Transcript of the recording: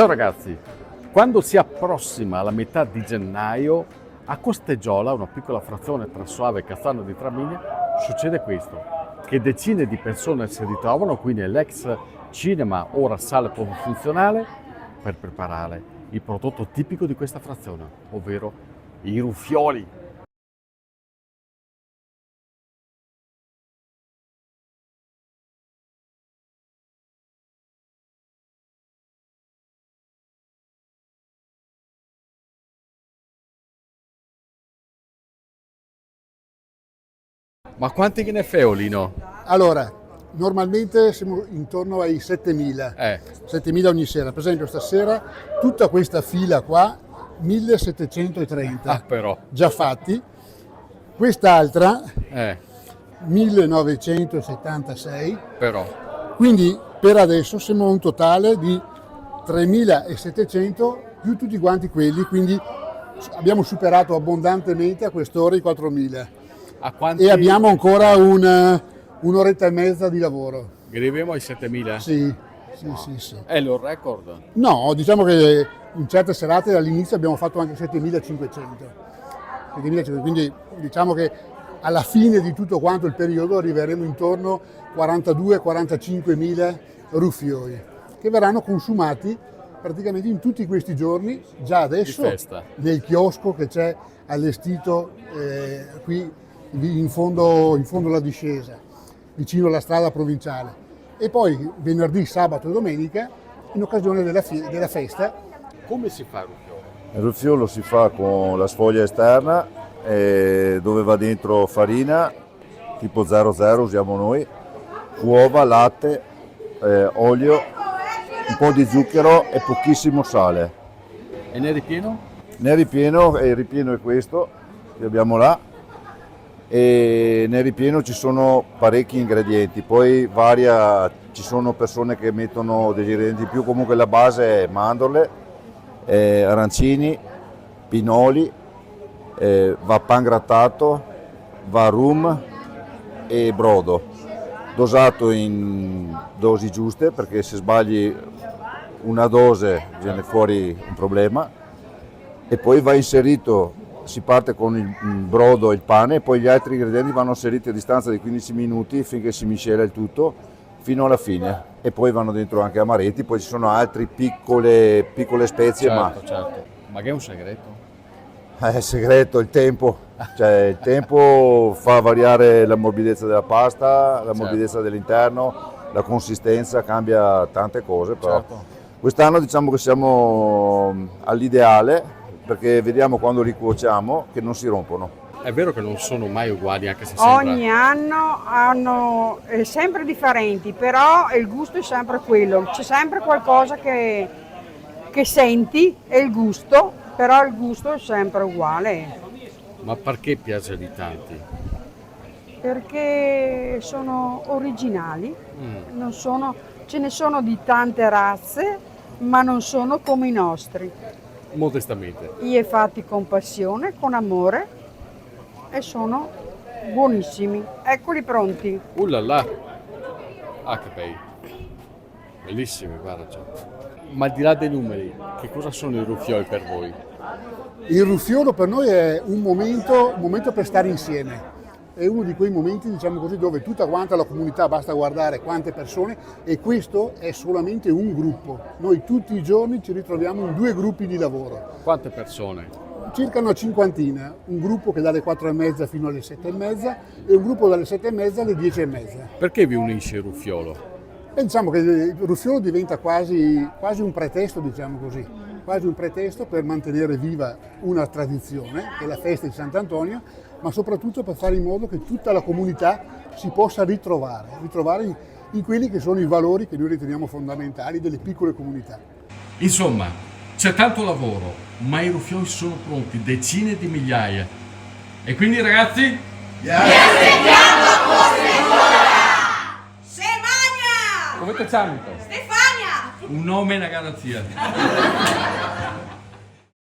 Ciao ragazzi, quando si approssima la metà di gennaio, a Costeggiola, una piccola frazione tra Soave e Cassano di Tramigna, succede questo, che decine di persone si ritrovano qui nell'ex cinema, ora sala funzionale, per preparare il prodotto tipico di questa frazione, ovvero i ruffioli. Ma quanti che ne fai, Lino? Allora, normalmente siamo intorno ai 7.000, 7.000 ogni sera. Per esempio stasera tutta questa fila qua, 1.730 però. già fatti, quest'altra Eh, 1.976, però. quindi per adesso siamo a un totale di 3.700 più tutti quanti quelli, quindi abbiamo superato abbondantemente a quest'ora i 4.000. A quanti... E abbiamo ancora un'oretta e mezza di lavoro. Arriviamo ai 7.000? Sì. È il record? No, diciamo che in certe serate all'inizio abbiamo fatto anche 7.500. Quindi diciamo che alla fine di tutto quanto il periodo arriveremo intorno a 42-45.000 ruffioli che verranno consumati praticamente in tutti questi giorni, già adesso nel chiosco che c'è allestito qui in fondo alla discesa, vicino alla strada provinciale, e poi venerdì, sabato e domenica in occasione della festa. Come si fa il ruffiolo? Il ruffiolo si fa con la sfoglia esterna dove va dentro farina tipo 00 usiamo noi, uova, latte, olio, un po' di zucchero e pochissimo sale. E nel ripieno? Nel ripieno, il ripieno è questo che abbiamo là, e nel ripieno ci sono parecchi ingredienti, poi ci sono persone che mettono degli ingredienti in più, comunque la base è mandorle, arancini, pinoli, va pan grattato, va rum e brodo, dosato in dosi giuste, perché se sbagli una dose viene fuori un problema, e poi va inserito. Si parte con il brodo e il pane e poi gli altri ingredienti vanno inseriti a distanza di 15 minuti finché si miscela il tutto fino alla fine, e poi vanno dentro anche amaretti, poi ci sono altre piccole spezie. Certo. Ma che è un segreto? Il segreto è il tempo, cioè il tempo fa variare la morbidezza della pasta, la morbidezza dell'interno, la consistenza, cambia tante cose, però quest'anno diciamo che siamo all'ideale, perché vediamo quando li cuociamo che non si rompono. È vero che non sono mai uguali, anche se sembra... Ogni anno hanno sempre differenti, però il gusto è sempre quello, c'è sempre qualcosa che senti, è il gusto, però il gusto è sempre uguale. Ma perché piace di tanti? Perché sono originali, ce ne sono di tante razze, ma non sono come i nostri. Modestamente. Li fatti con passione, con amore, e sono buonissimi. Eccoli pronti. Là. Ah, che bei. Bellissimi, guarda. Ma al di là dei numeri, che cosa sono i ruffioli per voi? Il ruffiolo per noi è un momento per stare insieme. È uno di quei momenti, diciamo così, dove tutta quanta la comunità, basta guardare quante persone, e questo è solamente un gruppo. Noi tutti i giorni ci ritroviamo in 2 gruppi di lavoro. Quante persone? Circa una cinquantina, un gruppo che dalle 4:30 fino alle 7:30 e un gruppo dalle 7:30 alle 10:30. Perché vi unisce il ruffiolo? E diciamo che il ruffiolo diventa quasi un pretesto, diciamo così, quasi un pretesto per mantenere viva una tradizione, che è la festa di Sant'Antonio, ma soprattutto per fare in modo che tutta la comunità si possa ritrovare in quelli che sono i valori che noi riteniamo fondamentali delle piccole comunità. Insomma, c'è tanto lavoro, ma i ruffioli sono pronti, decine di migliaia. E quindi ragazzi, vi aspettiamo a Costeggiola! come te chiami? Stefania! Un nome e una garanzia.